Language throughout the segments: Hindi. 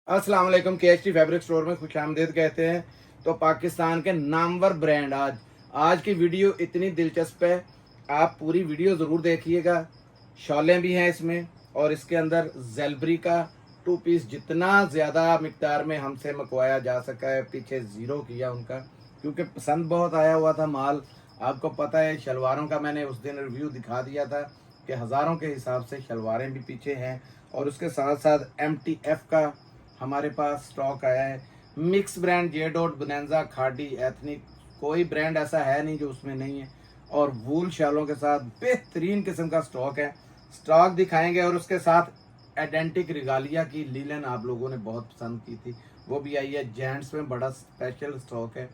अस्सलाम वालेकुम। KHT फैब्रिक स्टोर में खुशामदीद कहते हैं। तो पाकिस्तान के नामवर ब्रांड आज की वीडियो इतनी दिलचस्प है, आप पूरी वीडियो ज़रूर देखिएगा। शॉलें भी हैं इसमें और इसके अंदर जेलबरी का 2 पीस जितना ज़्यादा मिकदार में हमसे मंगवाया जा सका है, पीछे ज़ीरो किया उनका, क्योंकि पसंद बहुत आया हुआ था माल। आपको पता है शलवारों का मैंने उस दिन रिव्यू दिखा दिया था कि हज़ारों के हिसाब से शलवारें भी पीछे हैं, और उसके साथ साथ MTF का हमारे पास स्टॉक आया है। Mix brand J dot bonanza khadi ethnic, कोई ब्रांड ऐसा है नहीं जो उसमें नहीं है, और वूल शालों के साथ बेहतरीन किस्म का स्टॉक दिखाएंगे। और उसके साथ आइडेंटिक रिगालिया की लीलन आप लोगों ने बहुत पसंद की थी, वो भी आई है। जेंट्स में बड़ा स्पेशल स्टॉक है,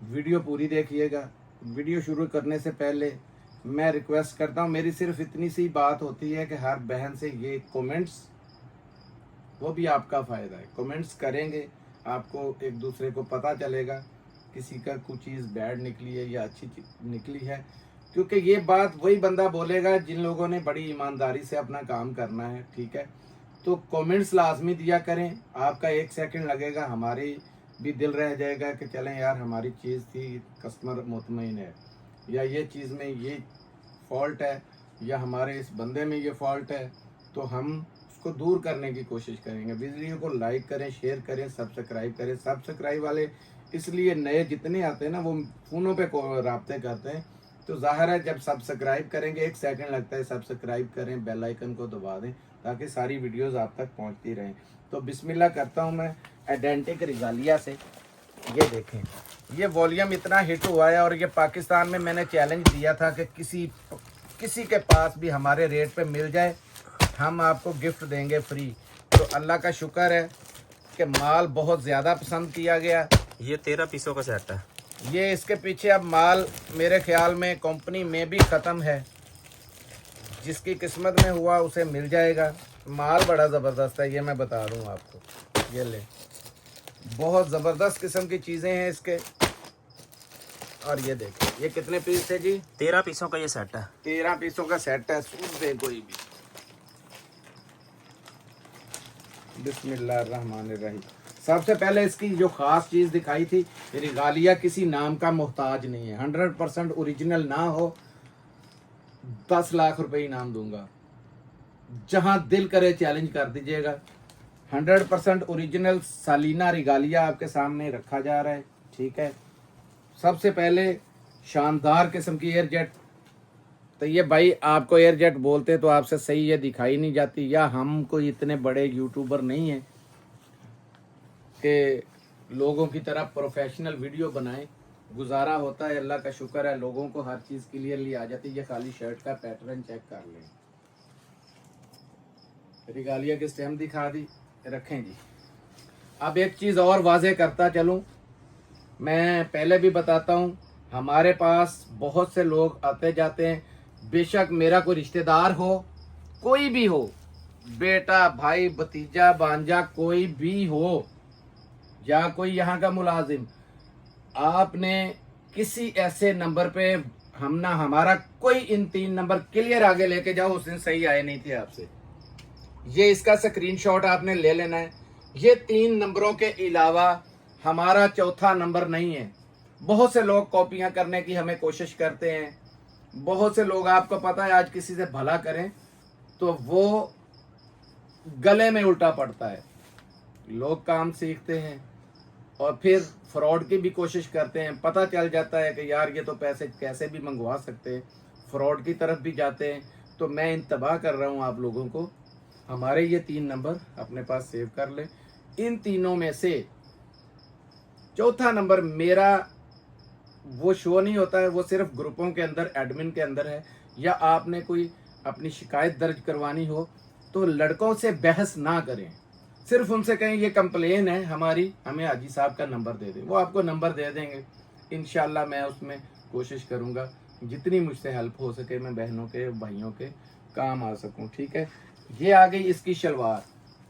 वीडियो पूरी देखिएगा। वीडियो शुरू करने से पहले मैं रिक्वेस्ट करता हूँ, मेरी सिर्फ इतनी सी बात होती है कि हर बहन से ये कमेंट्स, वो भी आपका फ़ायदा है। कमेंट्स करेंगे, आपको एक दूसरे को पता चलेगा किसी का कुछ चीज़ बैड निकली है या अच्छी निकली है, क्योंकि ये बात वही बंदा बोलेगा जिन लोगों ने बड़ी ईमानदारी से अपना काम करना है। ठीक है, तो कमेंट्स लाजमी दिया करें। आपका 1 सेकंड लगेगा, हमारी भी दिल रह जाएगा कि चलें यार, हमारी चीज़ थी, कस्टमर मुतमईन है, या ये चीज़ में ये फॉल्ट है, या हमारे इस बंदे में ये फॉल्ट है, तो हम उसको दूर करने की कोशिश करेंगे। वीडियो को लाइक करें, शेयर करें, सब्सक्राइब करें। सब्सक्राइब वाले इसलिए नए जितने आते हैं ना, वो फ़ोनों पे राब्ते करते हैं, तो ज़ाहिर है जब सब्सक्राइब करेंगे 1 सेकंड लगता है, सब्सक्राइब करें, बेल आइकन को दबा दें ताकि सारी वीडियोस आप तक पहुंचती रहें। तो बिस्मिल्लाह करता हूं मैं आइडेंटिक रिगालिया से। ये देखें, ये वॉल्यूम इतना हिट हुआ है, और ये पाकिस्तान में मैंने चैलेंज दिया था कि किसी के पास भी हमारे रेट पे मिल जाए, हम आपको गिफ्ट देंगे फ्री। तो अल्लाह का शुक्र है कि माल बहुत ज़्यादा पसंद किया गया। ये 13 पीसों का सेट है। ये इसके पीछे अब माल मेरे ख्याल में कंपनी में भी ख़त्म है, जिसकी किस्मत में हुआ उसे मिल जाएगा। माल बड़ा ज़बरदस्त है, ये मैं बता दूं आपको। ये ले, बहुत ज़बरदस्त किस्म की चीज़ें हैं इसके। और ये देखिए, ये कितने पीस थे जी? 13 पीसों का ये सेट है। 13 पीसों का सेट है। सूट दे कोई भी। बिस्मिल्लाहिर्रहमानिर्रहीम। सबसे पहले इसकी जो ख़ास चीज़ दिखाई थी, रिगालिया किसी नाम का मोहताज नहीं है। 100% ओरिजिनल ना हो, 10 लाख रुपए इनाम दूंगा। जहां दिल करे चैलेंज कर दीजिएगा। 100% ओरिजिनल सालीना रिगालिया आपके सामने रखा जा रहा है। ठीक है, सबसे पहले शानदार किस्म की एयर जेट। तो ये भाई, आपको एयर जेट बोलते तो आपसे सही ये दिखाई नहीं जाती, या हम कोई इतने बड़े यूट्यूबर नहीं हैं कि लोगों की तरह प्रोफेशनल वीडियो बनाएं। गुजारा होता है, अल्लाह का शुक्र है, लोगों को हर चीज़ क्लियरली आ जाती है। ये खाली शर्ट का पैटर्न चेक कर लें। रिगालिया की स्टेम दिखा दी, रखें जी। अब एक चीज़ और वाजे करता चलूं, मैं पहले भी बताता हूं, हमारे पास बहुत से लोग आते जाते हैं। बेशक मेरा कोई रिश्तेदार हो, कोई भी हो, बेटा, भाई, भतीजा, भांजा, कोई भी हो, या कोई यहाँ का मुलाजिम, आपने किसी ऐसे नंबर पे हम ना, हमारा कोई इन 3 नंबर क्लियर आगे लेके जाओ, उस दिन सही आए नहीं थे आपसे, ये इसका स्क्रीनशॉट आपने ले लेना है। ये 3 नंबरों के अलावा हमारा चौथा नंबर नहीं है। बहुत से लोग कॉपियां करने की हमें कोशिश करते हैं। बहुत से लोग, आपको पता है, आज किसी से भला करें तो वो गले में उल्टा पड़ता है। लोग काम सीखते हैं और फिर फ्रॉड की भी कोशिश करते हैं। पता चल जाता है कि यार ये तो पैसे कैसे भी मंगवा सकते हैं, फ्रॉड की तरफ भी जाते हैं। तो मैं इंतबाह कर रहा हूँ आप लोगों को, हमारे ये 3 नंबर अपने पास सेव कर लें। इन तीनों में से चौथा नंबर मेरा वो शो नहीं होता है, वो सिर्फ ग्रुपों के अंदर, एडमिन के अंदर है। या आपने कोई अपनी शिकायत दर्ज करवानी हो तो लड़कों से बहस ना करें, सिर्फ उनसे कहें ये कंप्लेन है हमारी, हमें हाजी साहब का नंबर दे दें, वो आपको नंबर दे देंगे। इंशाल्लाह मैं उसमें कोशिश करूँगा जितनी मुझसे हेल्प हो सके, मैं बहनों के, भाइयों के काम आ सकूँ। ठीक है, ये आ गई इसकी शलवार।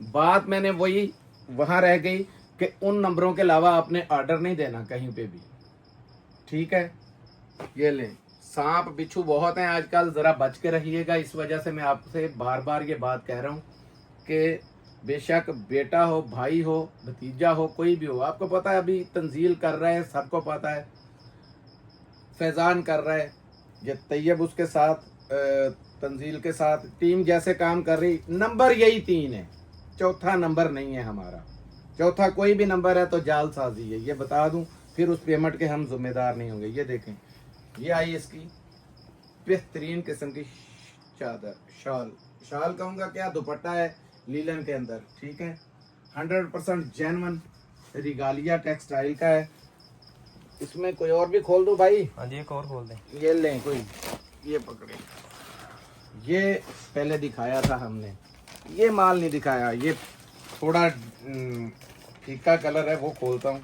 बात मैंने वही वहाँ रह गई कि उन नंबरों के अलावा आपने ऑर्डर नहीं देना कहीं पे भी। ठीक है, ये लें। सांप बिच्छू बहुत हैं आजकल, ज़रा बच के रहिएगा। इस वजह से मैं आपसे बार बार ये बात कह रहा हूँ कि बेशक बेटा हो, भाई हो, भतीजा हो, कोई भी हो, आपको पता है अभी तंजील कर रहा है, सबको पता है, फैजान कर रहा है, ये तैयब उसके साथ तंजील के साथ टीम जैसे काम कर रही। नंबर यही 3 है, चौथा नंबर नहीं है हमारा। चौथा कोई भी नंबर है तो जालसाजी है, ये बता दूं, फिर उस पेमेंट के हम जिम्मेदार नहीं होंगे। ये देखें, ये आई इसकी बेहतरीन किस्म की चादर, शाल कहूँगा क्या, दुपट्टा है लीलन के अंदर, ठीक है, 100% जेन्युइन रिगालिया टेक्सटाइल का है। इसमें कोई और भी खोल दूं भाई? हाँ जी, एक और खोल दें। ये लें कोई, ये पकड़े, ये पहले दिखाया था हमने, ये माल नहीं दिखाया, ये थोड़ा फीका कलर है, वो खोलता हूँ।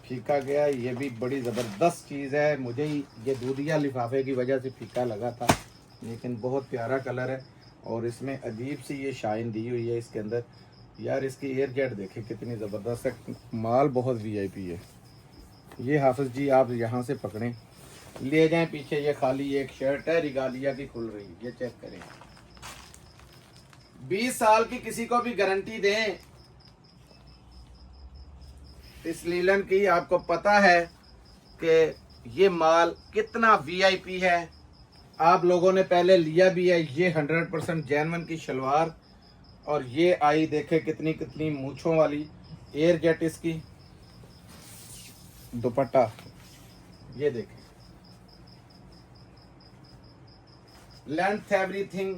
फीका गया, ये भी बड़ी ज़बरदस्त चीज़ है, मुझे ही ये दूधिया लिफाफे की वजह से फीका लगा था, लेकिन बहुत प्यारा कलर है। और इसमें अजीब सी ये शाइन दी हुई है इसके अंदर। यार इसकी एयर जेट देखें कितनी ज़बरदस्त है, माल बहुत वीआईपी है। ये हाफिज़ जी आप यहाँ से पकड़ें, ले जाएं पीछे, ये खाली एक शर्ट है रिगालिया की खुल रही, ये चेक करें। 20 साल की किसी को भी गारंटी दें इस लीलन की, आपको पता है कि ये माल कितना वीआईपी है। आप लोगों ने पहले लिया भी है। ये 100% जेन्युइन की शलवार, और ये आई देखे कितनी कितनी मूछों वाली एयर जेट इसकी दुपट्टा, ये देखें, लेंथ एवरीथिंग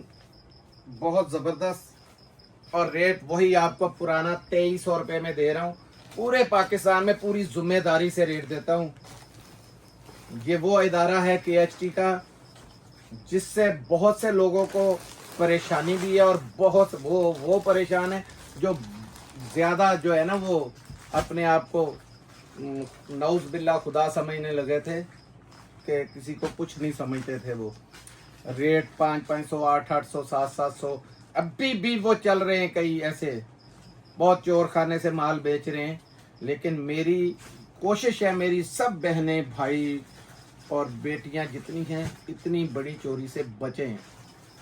बहुत ज़बरदस्त। और रेट वही आपको पुराना 2300 रुपये में दे रहा हूँ। पूरे पाकिस्तान में पूरी जिम्मेदारी से रेट देता हूँ। ये वो इदारा है KHT का जिससे बहुत से लोगों को परेशानी भी है, और बहुत वो परेशान है जो ज़्यादा जो है ना, वो अपने आप को नौज़ बिल्ला खुदा समझने लगे थे कि किसी को कुछ नहीं समझते थे। वो रेट 500, 800, 700 अभी भी वो चल रहे हैं। कई ऐसे बहुत चोर खाने से माल बेच रहे हैं। लेकिन मेरी कोशिश है, मेरी सब बहनें, भाई और बेटियां जितनी हैं, इतनी बड़ी चोरी से बचें।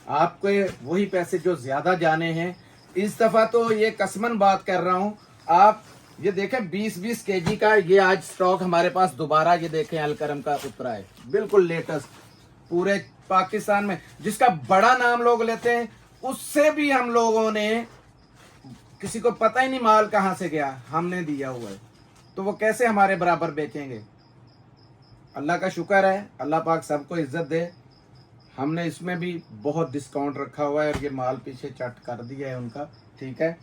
आपको वही पैसे जो ज़्यादा जाने हैं, इस दफ़ा तो ये कसमन बात कर रहा हूँ। आप ये देखें 20-20 kg का ये आज स्टॉक हमारे पास दोबारा, ये देखें अलकरम का उतरा है, बिल्कुल लेटेस्ट, पूरे पाकिस्तान में जिसका बड़ा नाम लोग लेते हैं, उससे भी हम लोगों ने, किसी को पता ही नहीं माल कहाँ से गया, हमने दिया हुआ है, तो वो कैसे हमारे बराबर बेचेंगे। अल्लाह का शुक्र है, अल्लाह पाक सबको इज्जत दे। हमने इसमें भी बहुत डिस्काउंट रखा हुआ है, और ये माल पीछे चट कर दिया है उनका, ठीक है।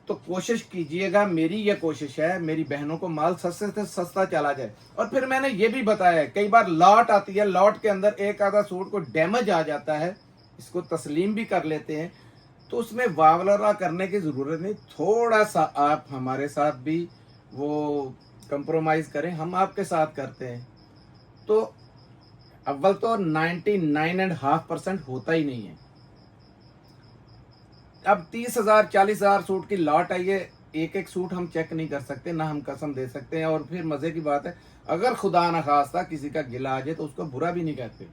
तो कोशिश कीजिएगा, मेरी ये कोशिश है, मेरी बहनों को माल सस्ते से सस्ता चला जाए। और फिर मैंने ये भी बताया है, कई बार लॉट आती है, लॉट के अंदर एक आधा सूट को डैमेज आ जाता है, इसको तस्लीम भी कर लेते हैं, तो उसमें वावलरा करने की ज़रूरत नहीं। थोड़ा सा आप हमारे साथ भी वो कंप्रोमाइज़ करें, हम आपके साथ करते हैं। तो अव्वल तो 99.5% होता ही नहीं है। अब 30,000 40,000 सूट की लॉट आई है, एक एक सूट हम चेक नहीं कर सकते, ना हम कसम दे सकते हैं। और फिर मज़े की बात है, अगर खुदा न खास्ता किसी का गिला आ जाए तो उसको बुरा भी नहीं कहते।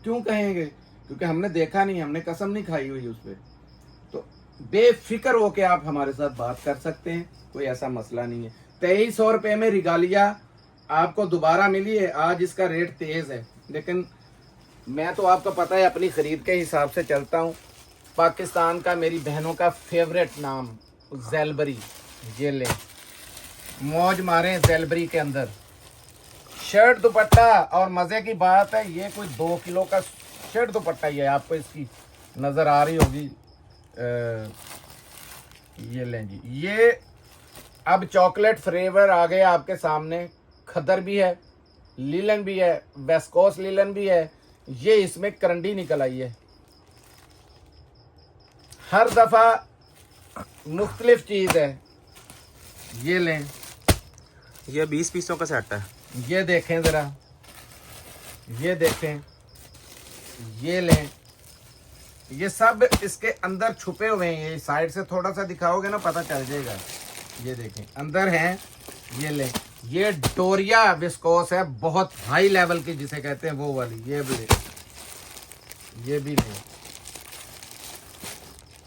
क्यों कहेंगे? क्योंकि हमने देखा नहीं, हमने कसम नहीं खाई हुई उस पर। तो बेफिक्र होके आप हमारे साथ बात कर सकते हैं, कोई ऐसा मसला नहीं है। 2300 रुपये में रिगालिया आपको दोबारा मिली है। आज इसका रेट तेज़ है, लेकिन मैं तो आपको पता है अपनी ख़रीद के हिसाब से चलता हूँ। पाकिस्तान का मेरी बहनों का फेवरेट नाम ज़ेलबरी, ये ले, मौज मारें ज़ेलबरी के अंदर। शर्ट दुपट्टा, और मज़े की बात है, ये कोई 2 किलो का शर्ट दुपट्टा ही है, आपको इसकी नज़र आ रही होगी। ये लें जी, ये अब चॉकलेट फ्लेवर आ गया आपके सामने। खदर भी है, लीलन भी है, वेस्कोस लीलन भी है, ये इसमें करंडी निकल आई है। हर दफ़ा मुख्तलिफ चीज़ है। ये लें, ये 20 पीसों का सेट है। ये देखें ज़रा, ये देखें, ये लें, ये सब इसके अंदर छुपे हुए हैं। ये साइड से थोड़ा सा दिखाओगे ना, पता चल जाएगा। ये देखें अंदर हैं, ये लें। ये डोरिया विस्कोस है, बहुत हाई लेवल की जिसे कहते हैं वो वाली। ये भी लें, ये भी लें।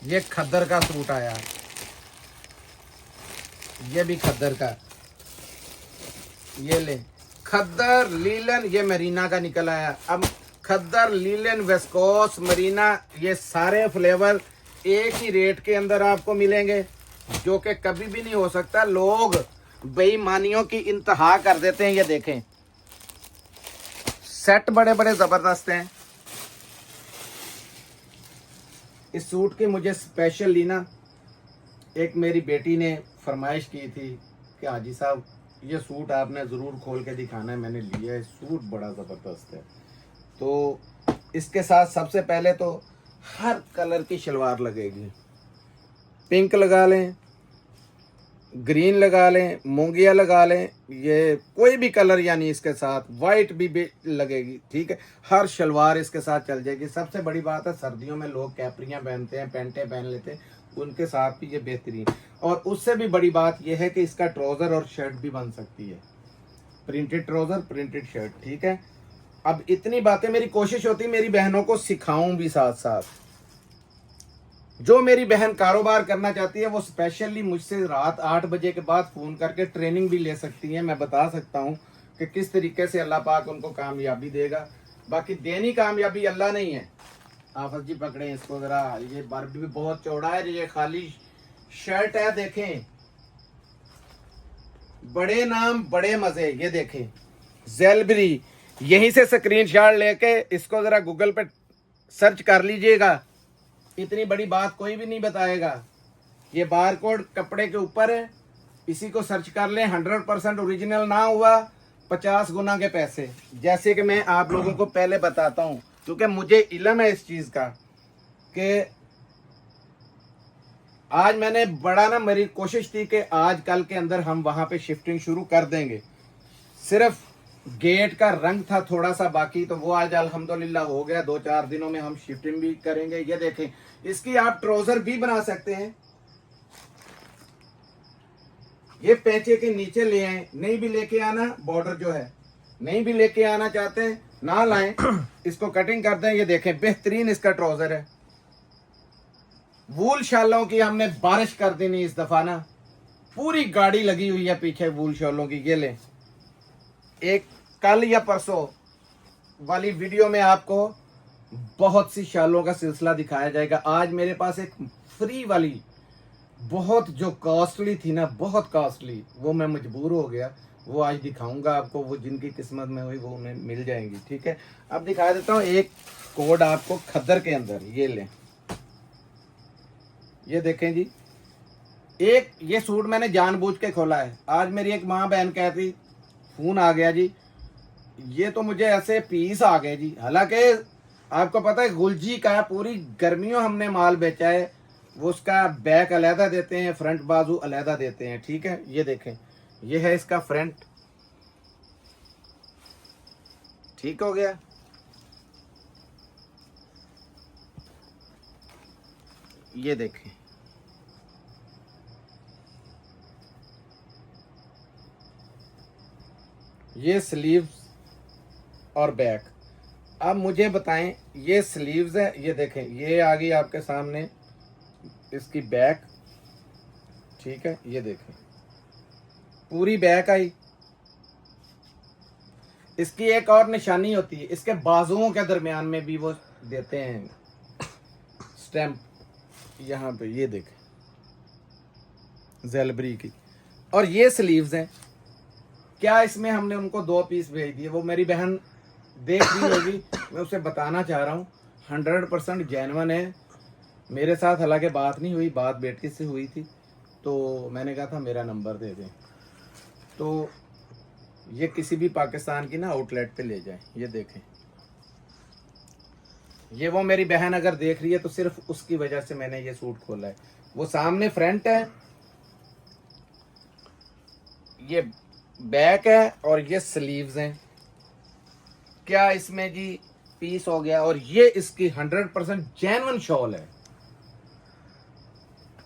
ये खद्दर का सूट आया, ये भी खद्दर का, ये ले खद्दर लीलन, ये मरीना का निकल आया। अब खद्दर लीलन वेस्कोस मरीना ये सारे फ्लेवर एक ही रेट के अंदर आपको मिलेंगे, जो कि कभी भी नहीं हो सकता। लोग बेईमानियों की इंतहा कर देते हैं। ये देखें सेट बड़े बड़े जबरदस्त हैं। इस सूट की मुझे स्पेशली ना एक मेरी बेटी ने फरमाइश की थी कि हाजी साहब ये सूट आपने ज़रूर खोल के दिखाना है। मैंने लिया है, सूट बड़ा ज़बरदस्त है। तो इसके साथ सबसे पहले तो हर कलर की शलवार लगेगी। पिंक लगा लें, ग्रीन लगा लें, मूंगिया लगा लें, ये कोई भी कलर यानी इसके साथ वाइट भी लगेगी, ठीक है। हर शलवार इसके साथ चल जाएगी। सबसे बड़ी बात है सर्दियों में लोग कैपरियाँ पहनते हैं, पैंटें पहन लेते हैं, उनके साथ भी ये बेहतरीन। और उससे भी बड़ी बात यह है कि इसका ट्राउज़र और शर्ट भी बन सकती है, प्रिंटेड ट्राउज़र प्रिंटेड शर्ट, ठीक है। अब इतनी बातें मेरी कोशिश होती है मेरी बहनों को सिखाऊं भी साथ साथ। जो मेरी बहन कारोबार करना चाहती है वो स्पेशली मुझसे रात 8 बजे के बाद फ़ोन करके ट्रेनिंग भी ले सकती है। मैं बता सकता हूँ कि किस तरीके से अल्लाह पाक उनको कामयाबी देगा। बाकी देनी कामयाबी अल्लाह नहीं है। हाफिज जी पकड़े इसको ज़रा, ये बर्फ भी बहुत चौड़ा है, ये खाली शर्ट है। देखें बड़े नाम बड़े मज़े। ये देखें ज़ेलबरी, यहीं से स्क्रीनशॉट लेके इसको ज़रा गूगल पे सर्च कर लीजिएगा। इतनी बड़ी बात कोई भी नहीं बताएगा। ये बारकोड कपड़े के ऊपर है, इसी को सर्च कर लें। 100% ओरिजिनल ना हुआ 50 गुना के पैसे। जैसे कि मैं आप लोगों को पहले बताता हूँ, क्योंकि मुझे इल्म है इस चीज़ का कि आज मैंने बड़ा ना मेरी कोशिश थी कि आज कल के अंदर हम वहाँ पे शिफ्टिंग शुरू कर देंगे। सिर्फ गेट का रंग था थोड़ा सा बाकी, तो वो आज अल्हम्दुलिल्लाह हो गया। 2-4 दिनों में हम शिफ्टिंग भी करेंगे। ये देखें इसकी आप ट्राउजर भी बना सकते हैं। ये पैंचे के नीचे ले आए, नहीं भी लेके आना, बॉर्डर जो है नहीं भी लेके आना चाहते हैं ना लाएं, इसको कटिंग कर दें। ये देखें बेहतरीन इसका ट्राउजर है। वूल शालों की हमने बारिश कर देनी इस दफा ना, पूरी गाड़ी लगी हुई है पीछे वूल शालों की। ये ले, एक कल या परसों वाली वीडियो में आपको बहुत सी शालों का सिलसिला दिखाया जाएगा। आज मेरे पास एक फ्री वाली बहुत जो कॉस्टली थी ना, बहुत कॉस्टली, वो मैं मजबूर हो गया, वो आज दिखाऊंगा आपको। वो जिनकी किस्मत में हुई वो उन्हें मिल जाएंगी, ठीक है। अब दिखा देता हूँ एक कोड आपको खद्दर के अंदर। ये लें, ये देखें जी, एक ये सूट मैंने जानबूझ के खोला है। आज मेरी एक माँ बहन कहती, फोन आ गया जी, ये तो मुझे ऐसे पीस आ गए जी। हालांकि आपको पता है गुलजी का पूरी गर्मियों हमने माल बेचा है, वो उसका बैक अलहदा देते हैं, फ्रंट बाजू अलहदा देते हैं, ठीक है। ये देखें, ये है इसका फ्रंट, ठीक हो गया। ये देखें, ये स्लीव्स और बैक। अब मुझे बताएं, ये स्लीव्स है, ये देखें, ये आ गई आपके सामने इसकी बैक, ठीक है। ये देखें पूरी बैक आई। इसकी एक और निशानी होती है, इसके बाजुओं के दरमियान में भी वो देते हैं स्टैम्प यहाँ पे। ये देखें ज़ेलबरी की। और ये स्लीव्स हैं। क्या इसमें हमने उनको 2 पीस भेज दिए, वो मेरी बहन देख रही होगी, मैं उसे बताना चाह रहा हूँ 100% जेन्युइन है मेरे साथ। हालांकि बात नहीं हुई, बात बेटी से हुई थी, तो मैंने कहा था मेरा नंबर दे दें, तो ये किसी भी पाकिस्तान की ना आउटलेट पे ले जाएं। ये देखें, ये वो मेरी बहन अगर देख रही है तो सिर्फ उसकी वजह से मैंने ये सूट खोला है। वो सामने फ्रंट है, ये बैक है और ये स्लीव्स हैं। क्या इसमें जी पीस हो गया। और ये इसकी 100% जेन्युइन शॉल है।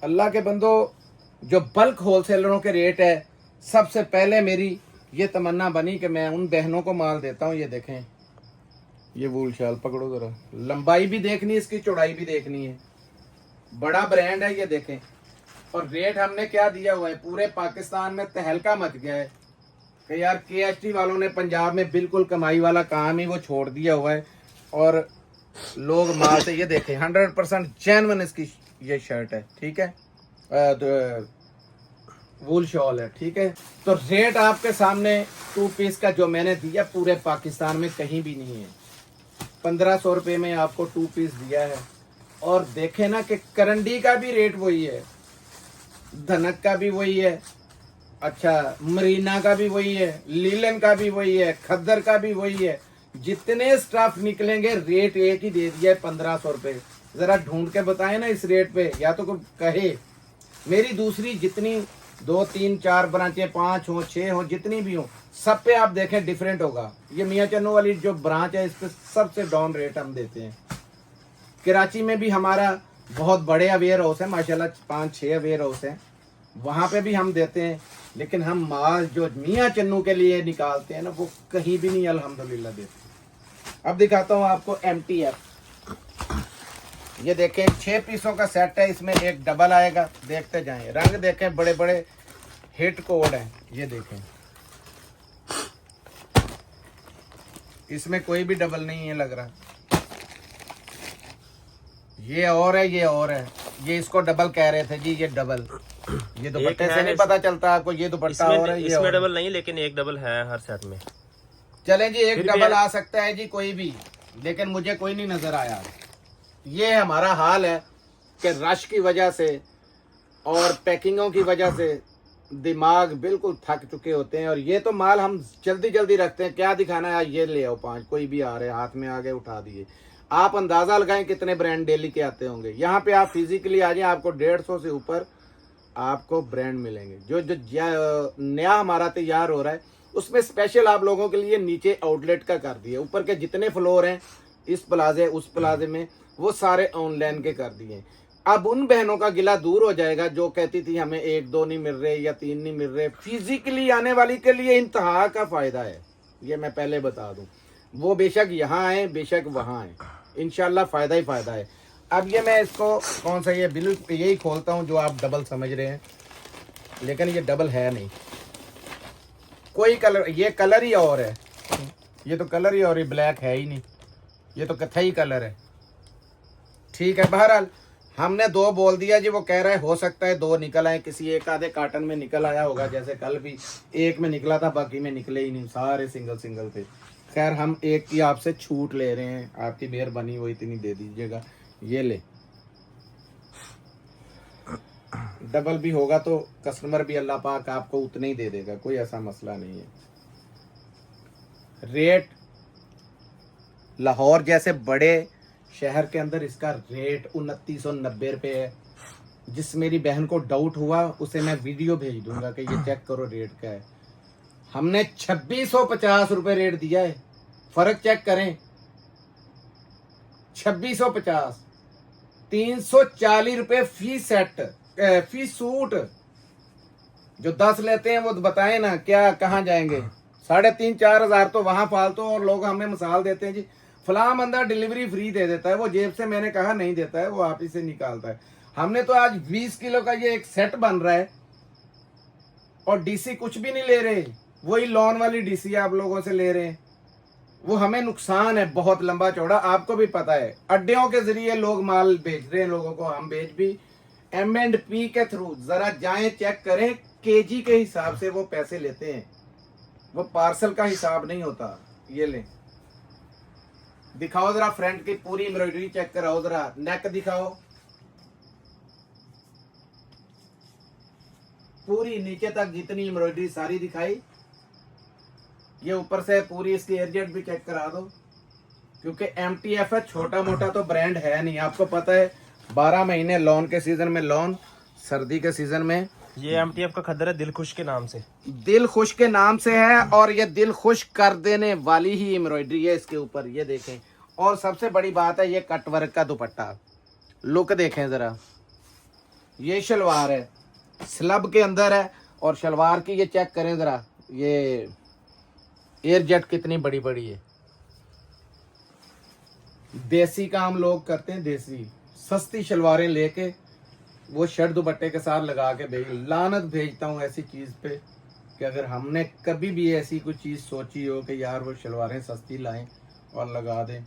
अल्लाह के बंदो, जो बल्क होलसेलरों के रेट है, सबसे पहले मेरी ये तमन्ना बनी कि मैं उन बहनों को माल देता हूँ। ये देखें, ये वूल शाल पकड़ो जरा, लंबाई भी देखनी है इसकी, चौड़ाई भी देखनी है। बड़ा ब्रांड है ये देखें। और रेट हमने क्या दिया हुआ है, पूरे पाकिस्तान में तहलका मच गया है कि यार KST वालों ने पंजाब में बिल्कुल कमाई वाला काम ही वो छोड़ दिया हुआ है। और लोग माल से, ये देखें 100% जेन्युइन इसकी ये शर्ट है, ठीक है, वूल शॉल है, ठीक है। तो रेट आपके सामने 2 पीस का जो मैंने दिया पूरे पाकिस्तान में कहीं भी नहीं है। 1500 रुपये में आपको 2 पीस दिया है। और देखें ना कि करंडी का भी रेट वही है, धनक का भी वही है, अच्छा मरीना का भी वही है, लीलन का भी वही है, खद्दर का भी वही है। जितने स्टाफ निकलेंगे रेट एक ही दे दिया है 1500 रुपये। जरा ढूंढ के बताएं ना इस रेट पे, या तो कोई कहे। मेरी दूसरी जितनी 2 3 4 ब्रांचें 5 हो 6 हो जितनी भी हो, सब पे आप देखें डिफरेंट होगा। ये मियाँ चन्नू वाली जो ब्रांच है इस पे सबसे डाउन रेट हम देते हैं। कराची में भी हमारा बहुत बड़े वेयर हाउस है माशाल्लाह, 5-6 वेयर हाउस हैं, वहाँ पे भी हम देते हैं। लेकिन हम माल जो मियाँ चन्नू के लिए निकालते हैं ना वो कहीं भी नहीं अल्हम्दुलिल्लाह देते। अब दिखाता हूँ आपको MTF। ये देखें 6 पीसों का सेट है, इसमें एक डबल आएगा, देखते जाएं। रंग देखें, बड़े बड़े हिट कोड हैं, ये देखें, इसमें कोई भी डबल नहीं है लग रहा। ये और है, ये और है, ये इसको डबल कह रहे थे जी, ये डबल। ये दुपट्टे से नहीं पता चलता आपको, ये दुपट्टा और है, ये इसमें डबल नहीं, लेकिन एक डबल है हर सेट में। चले जी, एक डबल आ सकता है जी कोई भी, लेकिन मुझे कोई नहीं नजर आया। ये हमारा हाल है कि रश की वजह से और पैकिंगों की वजह से दिमाग बिल्कुल थक चुके होते हैं। और ये तो माल हम जल्दी जल्दी रखते हैं, क्या दिखाना है, ये ले आओ 5, कोई भी आ रहे हाथ में आ गए उठा दिए। आप अंदाजा लगाएं कितने ब्रांड डेली के आते होंगे। यहाँ पे आप फिजिकली आ जाएं, आपको 150 से ऊपर आपको ब्रांड मिलेंगे। जो जो नया हमारा तैयार हो रहा है उसमें स्पेशल आप लोगों के लिए नीचे आउटलेट का कर दिए। ऊपर के जितने फ्लोर हैं इस प्लाजे उस प्लाजे में, वो सारे ऑनलाइन के कर दिए। अब उन बहनों का गिला दूर हो जाएगा जो कहती थी हमें 1-2 नहीं मिल रहे या 3 नहीं मिल रहे। फिजिकली आने वाली के लिए इंतहा का फायदा है, ये मैं पहले बता दूं। वो बेशक यहाँ आए बेशक वहाँ आए, इंशाल्लाह फायदा ही फायदा है। अब ये मैं इसको कौन सा, ये बिल्कुल यही खोलता हूँ जो आप डबल समझ रहे हैं, लेकिन ये डबल है नहीं। कोई कलर, ये कलर ही और है, ये तो कलर ही और ही, ब्लैक है ही नहीं, ये तो कथई कलर है, ठीक है। बहरहाल हमने 2 बोल दिया जी, वो कह रहा है हो सकता है 2 निकल आए, किसी एक आधे कार्टन में निकल आया होगा, जैसे कल भी एक में निकला था, बाकी में निकले ही नहीं, सारे सिंगल सिंगल थे। खैर हम एक की आपसे छूट ले रहे हैं, आपकी मेहरबानी वो इतनी दे दीजिएगा। ये ले, डबल भी होगा तो कस्टमर भी अल्लाह पाक आपको उतने ही दे देगा, कोई ऐसा मसला नहीं है। रेट लाहौर जैसे बड़े शहर के अंदर इसका रेट 2990 रुपये है। जिस मेरी बहन को डाउट हुआ उसे मैं वीडियो भेज दूंगा कि ये चेक करो रेट क्या है। हमने 2650 रुपये रेट दिया है, फर्क चेक करें, 2650, 340 रुपये फी सेट, फी सूट। जो 10 लेते हैं वो बताएं ना क्या कहाँ जाएंगे। 3,500-4 हज़ार तो वहां फालतू, और लोग हमें मिसाल देते हैं जी फलां बंदा डिलीवरी फ्री दे देता है, वो जेब से, मैंने कहा नहीं देता है, वो आप ही से निकालता है। हमने तो आज 20 किलो का ये एक सेट बन रहा है और डीसी कुछ भी नहीं ले रहे, वही लॉन वाली डीसी आप लोगों से ले रहे हैं। वो हमें नुकसान है बहुत लंबा चौड़ा, आपको भी पता है। अड्डियों के जरिए लोग माल भेज रहे हैं लोगों को, हम भेज भी M&P के थ्रू। जरा जाएं चेक करें, केजी के हिसाब से वो पैसे लेते हैं, वो पार्सल का हिसाब नहीं होता। ये ले, दिखाओ जरा फ्रंट की पूरी एम्ब्रॉयडरी चेक कराओ, जरा नेक दिखाओ, पूरी नीचे तक जितनी एम्ब्रॉयडरी सारी दिखाई। ये ऊपर से पूरी इसकी एयरजेट भी चेक करा दो, क्योंकि MTF है, छोटा मोटा तो ब्रांड है नहीं। आपको पता है 12 महीने लॉन के सीजन में लॉन, सर्दी के सीजन में ये MTF का खद्दर है दिल खुश के नाम से, दिल खुश के नाम से है। और ये दिल खुश कर देने वाली ही एम्ब्रॉयडरी है इसके ऊपर, ये देखें। और सबसे बड़ी बात है ये कट वर्क का दुपट्टा, लुक देखें जरा। ये शलवार है, स्लब के अंदर है, और शलवार की ये चेक करें जरा, ये एयर जेट कितनी बड़ी बड़ी है। देसी काम लोग करते हैं, देसी सस्ती शलवारें लेके वो शर्ट दुपट्टे के साथ लगा के भेज, लानत भेजता हूँ ऐसी चीज़ पे कि अगर हमने कभी भी ऐसी कोई चीज़ सोची हो कि यार वो शलवारें सस्ती लाएं और लगा दें,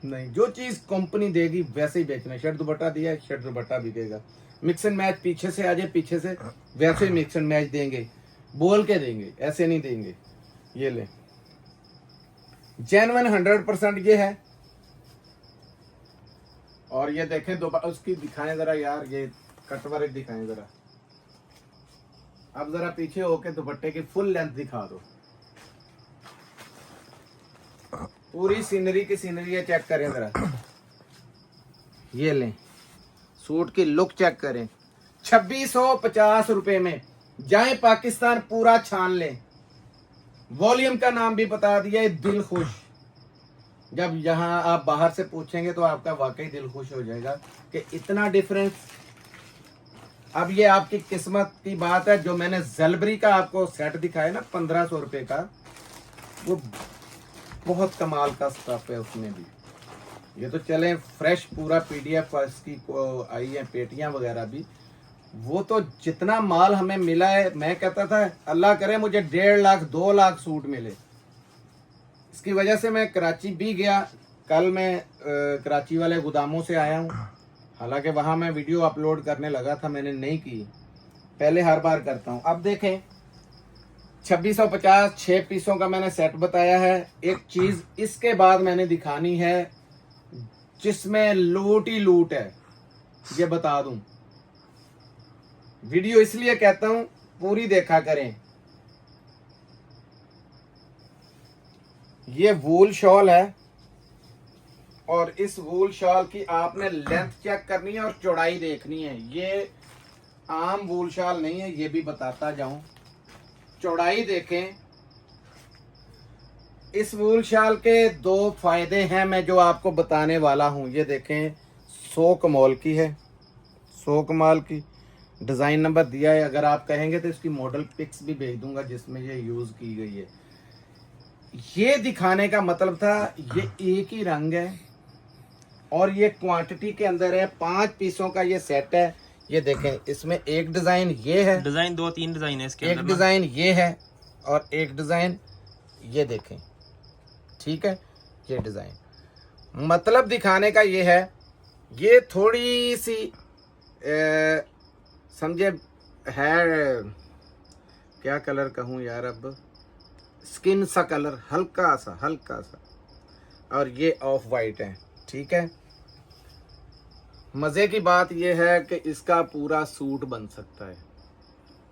नहीं, जो चीज़ कंपनी देगी वैसे ही बेचना है। शर्ट दुपट्टा दिया, शर्ट दुपट्टा बिकेगा। मिक्स एंड मैच पीछे से आ जाए, पीछे से वैसे ही मिक्स एंड मैच देंगे, बोल के देंगे, ऐसे नहीं देंगे। ये ले जेन्युइन 100% ये है। और ये देखें उसकी दिखाएं जरा यार, ये कटवर्क दिखाएं जरा। अब जरा पीछे होके दुपट्टे की फुल लेंथ दिखा दो, पूरी सीनरी की सीनरी है, चेक करें जरा। ये लें, सूट की लुक चेक करें। 2650 रुपए में जाएं पाकिस्तान, पूरा छान लें। वॉल्यूम का नाम भी बता दिया है, दिल खुश। जब यहाँ आप बाहर से पूछेंगे तो आपका वाकई दिल खुश हो जाएगा कि इतना डिफरेंस। अब ये आपकी किस्मत की बात है। जो मैंने जलबरी का आपको सेट दिखाया ना 1500 रुपए का, वो बहुत कमाल का स्टफ है उसमें भी। ये तो चले फ्रेश पूरा PDF इसकी आई है, पेटियां वगैरह भी। वो तो जितना माल हमें मिला है, मैं कहता था अल्लाह करे मुझे 1.5 लाख 2 लाख सूट मिले। इसकी वजह से मैं कराची भी गया। कल मैं कराची वाले गोदामों से आया हूँ, हालांकि वहाँ मैं वीडियो अपलोड करने लगा था, मैंने नहीं की, पहले हर बार करता हूँ। अब देखें 2650 6 पीसों का मैंने सेट बताया है। एक चीज इसके बाद मैंने दिखानी है जिसमें लूट ही लूट है, ये बता दूं। वीडियो इसलिए कहता हूं पूरी देखा करें। ये वूल शॉल है और इस वूल शॉल की आपने लेंथ चेक करनी है और चौड़ाई देखनी है। ये आम वूल शॉल नहीं है, ये भी बताता जाऊं। चौड़ाई देखें। इस वूल शाल के 2 फायदे हैं मैं जो आपको बताने वाला हूं। ये देखें 100 कमाल की है, 100 कमाल की। डिज़ाइन नंबर दिया है, अगर आप कहेंगे तो इसकी मॉडल पिक्स भी भेज दूंगा जिसमें ये यूज़ की गई है। ये दिखाने का मतलब था ये एक ही रंग है और ये क्वांटिटी के अंदर है। 5 पीसों का ये सेट है। ये देखें, इसमें एक डिज़ाइन ये है, डिजाइन 2-3 डिजाइन है इसके एक अंदर। डिज़ाइन ये है और एक डिज़ाइन ये देखें, ठीक है। ये डिज़ाइन मतलब दिखाने का ये है, ये थोड़ी सी समझे है, क्या कलर कहूँ यार, अब स्किन सा कलर, हल्का सा, और ये ऑफ वाइट है, ठीक है। मज़े की बात यह है कि इसका पूरा सूट बन सकता है।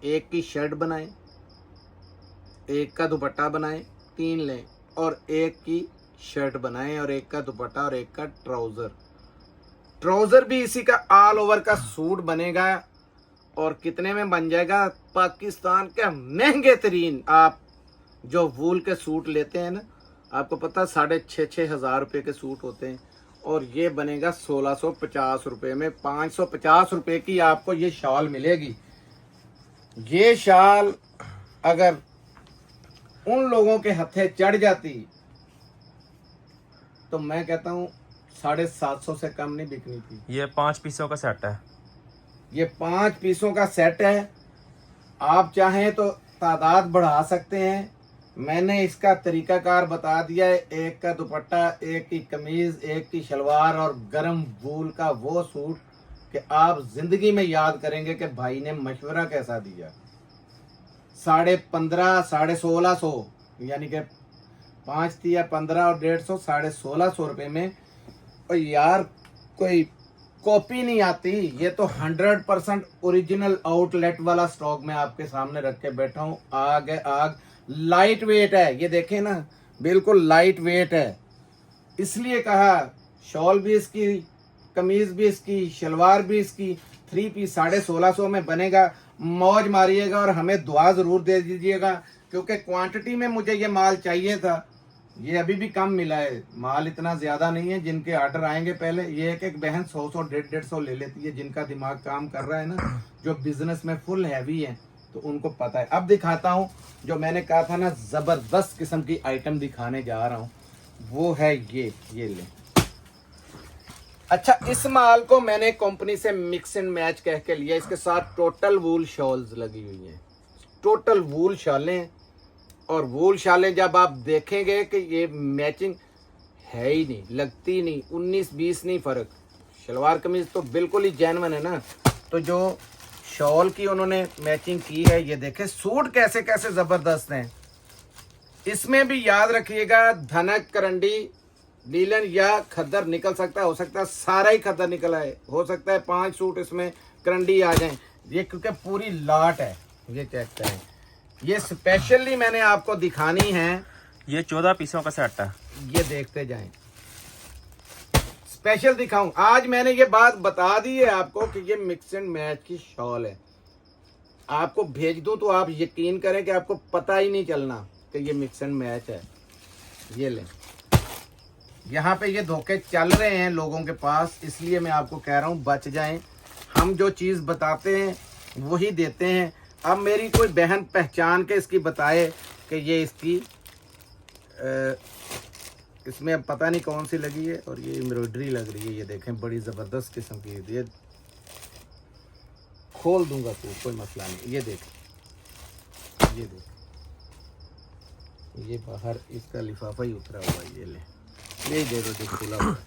एक की शर्ट बनाएं, एक का दुपट्टा बनाएं, 3 लें, और एक की शर्ट बनाएं और एक का दुपट्टा और एक का ट्राउज़र भी इसी का ऑल ओवर का सूट बनेगा। और कितने में बन जाएगा? पाकिस्तान के महंगे तरीन आप जो वूल के सूट लेते हैं ना, आपको पता 6,500 हज़ार रुपये के सूट होते हैं, और ये बनेगा 1650 रुपये में। 550 रुपये की आपको ये शॉल मिलेगी। ये शॉल अगर उन लोगों के हथे चढ़ जाती तो मैं कहता हूँ 750 से कम नहीं बिकनी थी। ये 5 पीसों का सेट है। ये 5 पीसों का सेट है। आप चाहें तो तादाद बढ़ा सकते हैं। मैंने इसका तरीकाकार बता दिया है। एक का दुपट्टा, एक की कमीज, एक की शलवार और गरम वूल का वो सूट कि आप जिंदगी में याद करेंगे कि भाई ने मशवरा कैसा दिया। 1550, 1650, यानी कि 5 दिया 15 और 150, 1650 रुपये में। और यार कोई कॉपी नहीं आती। ये तो 100% ओरिजिनल आउटलेट वाला स्टॉक मैं आपके सामने रख के बैठा हूँ। आग है आग। लाइट वेट है, ये देखें ना, बिल्कुल लाइट वेट है। इसलिए कहा शॉल भी इसकी, कमीज भी इसकी, शलवार भी इसकी। 3 पीस 1650 में बनेगा। मौज मारिएगा और हमें दुआ जरूर दे दीजिएगा, क्योंकि क्वांटिटी में मुझे ये माल चाहिए था। ये अभी भी कम मिला है, माल इतना ज्यादा नहीं है। जिनके ऑर्डर आएंगे पहले, ये एक बहन 100 150 ले लेती है, जिनका दिमाग काम कर रहा है ना, जो बिजनेस में फुल हैवी है, तो उनको पता है। अब दिखाता हूँ जो मैंने कहा था ना, जबरदस्त किस्म की आइटम दिखाने जा रहा हूँ। वो है ये ले, अच्छा, इस माल को मैंने कंपनी से मिक्स एंड मैच कह के लिया। इसके साथ टोटल वूल शॉल्स लगी हुई हैं, टोटल वूल शालें। और वूल शालें जब आप देखेंगे कि ये मैचिंग है ही नहीं, लगती नहीं, 19-20 नहीं फर्क। शलवार कमीज तो बिल्कुल ही जेन्युइन है ना। तो जो शॉल की उन्होंने मैचिंग की है, ये देखें सूट कैसे कैसे जबरदस्त हैं। इसमें भी याद रखिएगा धनक, करंडी, नीलन या खद्दर निकल सकता है। हो सकता है सारा ही खद्दर निकल आए, हो सकता है 5 सूट इसमें करंडी आ जाएं। ये क्योंकि पूरी लाट है। ये चेक करें, ये स्पेशली मैंने आपको दिखानी है। ये 14 पीसों का सेट है। ये देखते जाएं, स्पेशल दिखाऊं। आज मैंने ये बात बता दी है आपको कि ये मिक्स एंड मैच की शॉल है। आपको भेज दूं तो आप यकीन करें कि आपको पता ही नहीं चलना कि ये मिक्स एंड मैच है। ये लें, यहाँ पे ये धोखे चल रहे हैं लोगों के पास, इसलिए मैं आपको कह रहा हूँ बच जाएं। हम जो चीज़ बताते हैं वही देते हैं। अब मेरी कोई बहन पहचान के इसकी बताए कि ये इसकी इसमें अब पता नहीं कौन सी लगी है, और ये एम्ब्रॉयडरी लग रही है। ये देखें बड़ी ज़बरदस्त किस्म की है। ये खोल दूंगा तो कोई मसला नहीं। ये देखें, ये देखें, ये बाहर इसका लिफाफा ही उतरा हुआ है। ये लें, यही दे दो जो खुला हुआ है।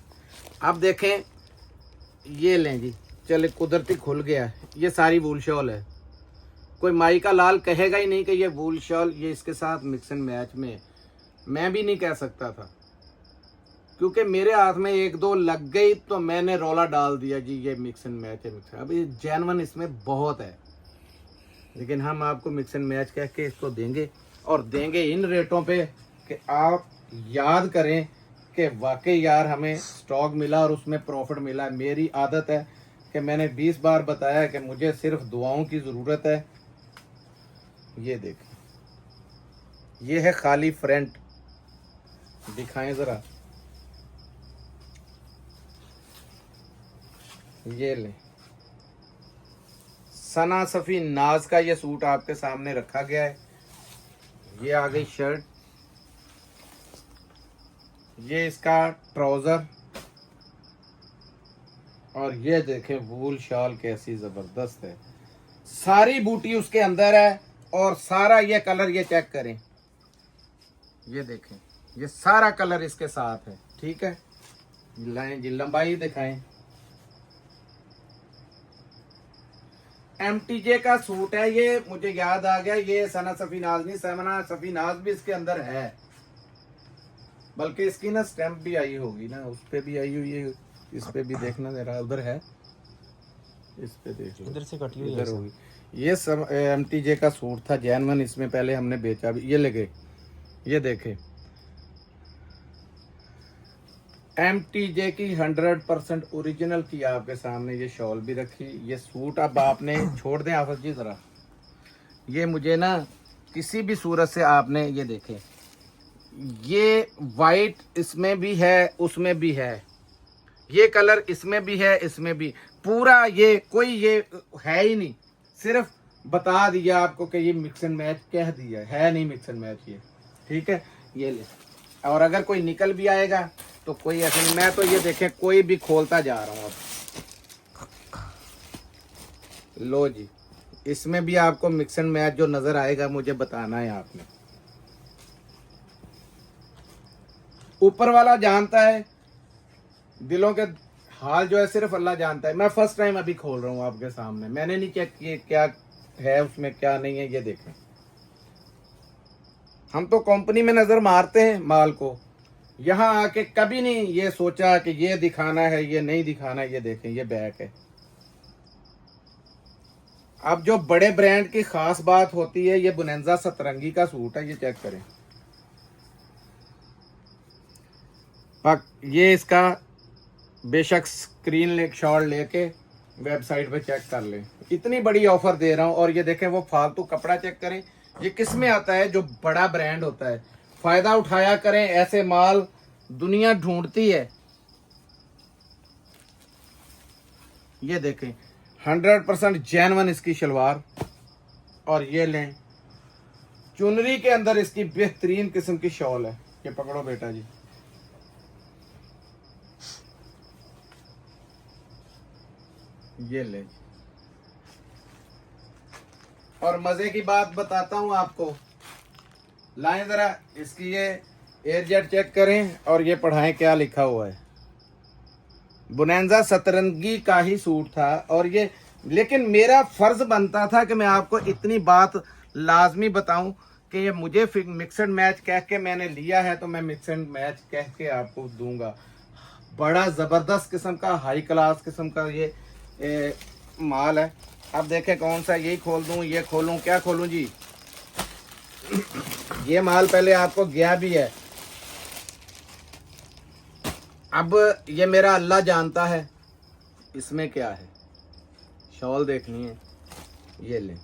अब देखें, ये लें जी, चले कुदरती खुल गया। ये सारी वूल शॉल है। कोई माई का लाल कहेगा ही नहीं कि ये वूल शॉल ये इसके साथ मिक्स एंड मैच में। मैं भी नहीं कह सकता था, क्योंकि मेरे हाथ में 1-2 लग गई तो मैंने रौला डाल दिया जी ये मिक्स एंड मैच है। अब ये जेन्युइन इसमें बहुत है, लेकिन हम आपको मिक्स एंड मैच कह के इसको देंगे, और देंगे इन रेटों पे कि आप याद करें कि वाकई यार हमें स्टॉक मिला और उसमें प्रॉफिट मिला। मेरी आदत है कि मैंने 20 बार बताया कि मुझे सिर्फ दुआओं की ज़रूरत है। ये देखें, ये है खाली फ्रंट, दिखाएं ज़रा। ये लें, सना सफ़ी नाज का ये सूट आपके सामने रखा गया है। ये आ गई शर्ट, ये इसका ट्राउज़र, और ये देखें वूल शॉल कैसी ज़बरदस्त है। सारी बूटी उसके अंदर है, और सारा ये कलर ये चेक करें। ये देखें, ये सारा कलर इसके साथ है। ठीक है, लाएं जी, लंबाई दिखाएं। MTJ का सूट है ये, मुझे याद आ गया। ये सना सफ़ी नाज नहीं, सना सफ़ी नाज भी इसके अंदर है, बल्कि इसकी ना स्टैंप भी आई होगी ना, उस पे भी आई हुई है। इस पे भी देखना जरा, उधर है, इस पे देख लो, इधर से कटी हुई इधर है। होगी। ये सब MTJ का सूट था जेन्युइन, इसमें पहले हमने बेचा भी। ये लगे, ये देखे MTJ की 100% ओरिजिनल की आपके सामने ये शॉल भी रखी। ये सूट अब आपने छोड़ दें आफत जी ज़रा, ये मुझे ना किसी भी सूरत से आपने ये देखें, ये वाइट इसमें भी है, उसमें भी है, ये कलर इसमें भी है, इसमें भी, पूरा ये कोई ये है ही नहीं। सिर्फ बता दिया आपको कि ये मिक्स एंड मैच कह दिया है नहीं मिक्स एंड मैच ये। ठीक है, ये ले। और अगर कोई निकल भी आएगा तो कोई ऐसे नहीं। मैं तो ये देखें कोई भी खोलता जा रहा हूँ अब। लो जी, इसमें भी आपको मिक्स एंड मैच जो नजर आएगा मुझे बताना है आपने। ऊपर वाला जानता है, दिलों के हाल जो है सिर्फ अल्लाह जानता है। मैं फर्स्ट टाइम अभी खोल रहा हूँ आपके सामने, मैंने नहीं चेक किए क्या है उसमें क्या नहीं है। ये देखें, हम तो कंपनी में नजर मारते हैं माल को, यहाँ आके कभी नहीं ये सोचा कि ये दिखाना है ये नहीं दिखाना है। ये देखें, ये बैक है। अब जो बड़े ब्रांड की खास बात होती है, ये बुनेंजा सतरंगी का सूट है। ये चेक करें, ये इसका बेशक स्क्रीन ले शॉट लेके वेबसाइट पे चेक कर लें, इतनी बड़ी ऑफर दे रहा हूं। और ये देखें, वो फालतू कपड़ा चेक करें, ये किस में आता है, जो बड़ा ब्रांड होता है। फायदा उठाया करें, ऐसे माल दुनिया ढूंढती है। ये देखें 100% जेन्युइन इसकी शलवार, और ये लें चुनरी के अंदर इसकी बेहतरीन किस्म की शॉल है। ये पकड़ो बेटा जी, ये ले। और मजे की बात बताता हूं आपको, लाएं जरा इसकी ये एयरजेट चेक करें और ये पढ़ाएं क्या लिखा हुआ है। बुनेंजा सतरंगी का ही सूट था और ये, लेकिन मेरा फर्ज बनता था कि मैं आपको इतनी बात लाजमी बताऊं कि ये मुझे मिक्सड मैच कह के मैंने लिया है, तो मैं मिक्सड मैच कह के आपको दूंगा। बड़ा ज़बरदस्त किस्म का, हाई क्लास किस्म का ये माल है। अब देखें कौन सा, यही खोल दूं, ये खोलूं, क्या खोलूं जी। ये माल पहले आपको गया भी है। अब ये मेरा अल्लाह जानता है इसमें क्या है। शॉल देखनी है, ये ले,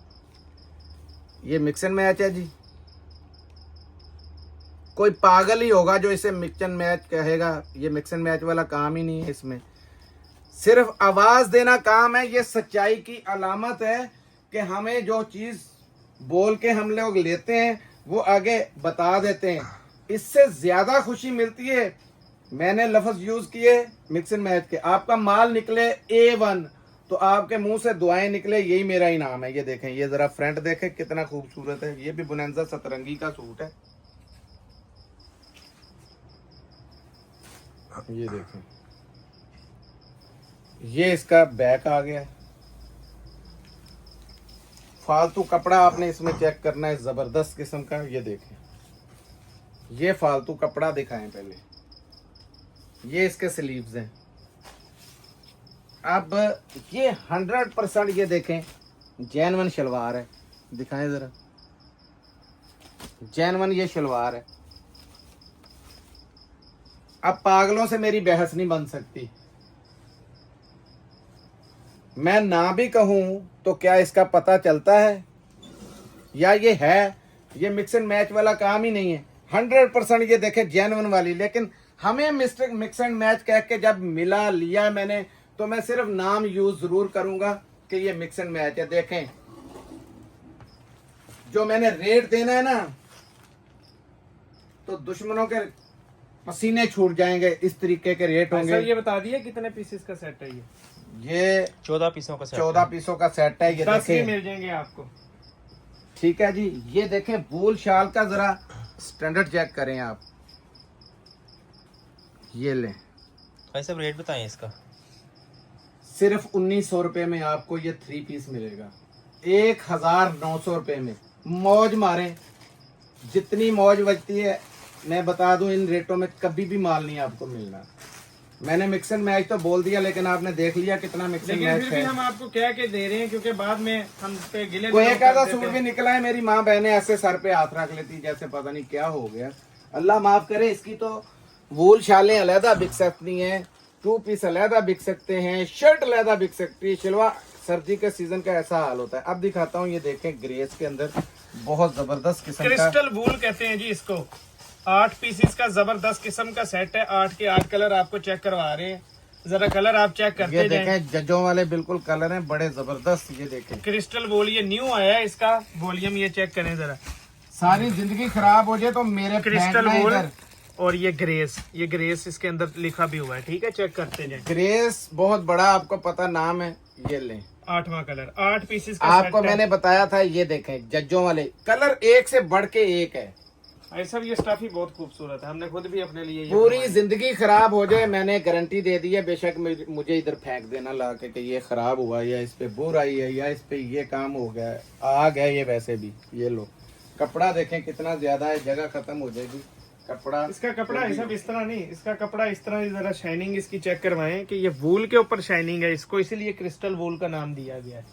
ये मिक्स एंड मैच है जी। कोई पागल ही होगा जो इसे मिक्स एंड मैच कहेगा। ये मिक्स एंड मैच वाला काम ही नहीं है, इसमें सिर्फ आवाज देना काम है। ये सच्चाई की अलामत है कि हमें जो चीज बोल के हम लोग लेते हैं वो आगे बता देते हैं। इससे ज्यादा खुशी मिलती है, मैंने लफ्ज यूज किए मिक्स एंड मैच के, आपका माल निकले A1 तो आपके मुंह से दुआएं निकले, यही मेरा इनाम है। ये देखें, ये जरा फ्रंट देखें कितना खूबसूरत है। ये भी बुनेंजा सतरंगी का सूट है। ये देखें, ये इसका बैक आ गया है। फालतू कपड़ा आपने इसमें चेक करना है, जबरदस्त किस्म का। ये देखें, ये फालतू कपड़ा दिखाएं पहले। ये इसके स्लीव्स हैं। अब ये 100% ये देखें जेन्युइन शलवार है। दिखाएं जरा, जेन्युइन ये शलवार है। अब पागलों से मेरी बहस नहीं बन सकती। मैं ना भी कहूं तो क्या इसका पता चलता है या ये है? ये मिक्स एंड मैच वाला काम ही नहीं है। 100% ये देखें जेन्युइन वाली। लेकिन हमें मिक्स एंड मैच कह के जब मिला लिया मैंने, तो मैं सिर्फ नाम यूज जरूर करूंगा कि ये मिक्स एंड मैच है। देखें, जो मैंने रेट देना है ना, तो दुश्मनों के पसीने छूट जाएंगे, इस तरीके के रेट होंगे। ये बता दिए कितने पीसेस का सेट है ये 14 पीसों का सेट 14 पीसों का सेट है। ये 10 देखें, मिल जाएंगे आपको। ठीक है जी। ये देखें, वूल शाल का जरा स्टैंडर्ड चेक करें आप। ये लें, भाई साहब रेट बताएं इसका। सिर्फ 1900 रुपए में आपको ये 3 पीस मिलेगा। 1900 रुपए में मौज मारें, जितनी मौज बचती है। मैं बता दूं, इन रेटों में कभी भी माल नहीं आपको मिलना। मैंने मिक्स एंड मैच तो बोल दिया, लेकिन आपने देख लिया कितना मिक्स एंड लेकिन मैच फिर भी है। हम आपको कह के दे रहे हैं, क्योंकि बाद में हम पे गिले कोई भी एक लोग आधा कर सूट देते भी हैं। निकला है, मेरी माँ बहनें ऐसे सर पे हाथ रख लेती जैसे पता नहीं क्या हो गया। अल्लाह माफ करे। इसकी तो वूल शालें अलहदा बिक सकती हैं, 2 पीस अलहदा बिक सकते हैं, शर्ट अलहदा बिक सकती है, शलवार। सर्दी के सीजन का ऐसा हाल होता है। अब दिखाता हूँ, ये देखें ग्रेस के अंदर बहुत जबरदस्त किस्म का क्रिस्टल वूल कहते हैं जी इसको। 8 पीसेस का जबरदस्त किस्म का सेट है। 8 के 8 कलर आपको चेक करवा रहे हैं, जरा कलर आप चेक ये करते जाएं। देखें, जजों वाले बिल्कुल कलर हैं, बड़े जबरदस्त। ये देखें, क्रिस्टल वूल, ये न्यू आया है, इसका वॉल्यूम ये चेक करें जरा। सारी जिंदगी खराब हो जाए तो मेरे क्रिस्टल फेंकना वूल इधर। और ये ग्रेस इसके अंदर लिखा भी हुआ है। ठीक है, चेक करते जाएं। ग्रेस बहुत बड़ा आपको पता नाम है। ये लें, 8वां कलर, 8 पीसेस का आपको सेट है। मैंने बताया था। ये देखें, जज्जों वाले कलर एक से बढ़ के एक है। ऐसा भी ये स्टफ ही बहुत खूबसूरत है, हमने खुद भी अपने लिए ये पूरी बनवाया। जिंदगी खराब हो जाए, मैंने गारंटी दे दी है। बेशक मुझे इधर फेंक देना ला के कि ये खराब हुआ, या इस पे बुर आई है, या इस पे ये काम हो गया है, आग है ये। वैसे भी ये लो, कपड़ा देखें कितना ज्यादा है, जगह खत्म हो जाएगी। कपड़ा, इसका कपड़ा है सब इस तरह नहीं, इसका कपड़ा इस तरह, जरा शाइनिंग इसकी चेक करवाएं कि ये वूल के ऊपर शाइनिंग है, इसको इसीलिए क्रिस्टल वूल का नाम दिया गया है।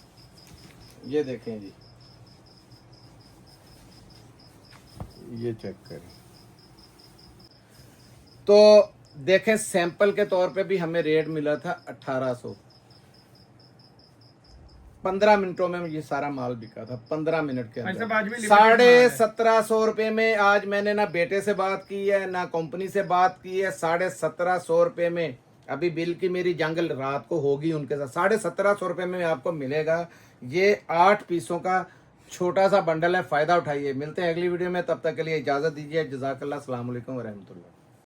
ये देखें जी, ये चेक करें। तो देखें, सैंपल के तौर पे भी हमें रेट मिला था 1800। 15 मिनटों में ये सारा माल बिका था, 15 मिनट के आज भी अंदर। limited माल है। 1750 रुपए में। आज मैंने ना बेटे से बात की है ना कंपनी से बात की है। 1750 रुपए में। अभी बिल की मेरी जंगल रात को होगी उनके साथ। 1750 रुपए में आपको मिलेगा। ये 8 पीसों का छोटा सा बंडल है, फायदा उठाइए। मिलते हैं अगली वीडियो में, तब तक के लिए इजाजत दीजिए। जज़ाकल्लाह, अस्सलाम वालेकुम व रहमतुल्लाह।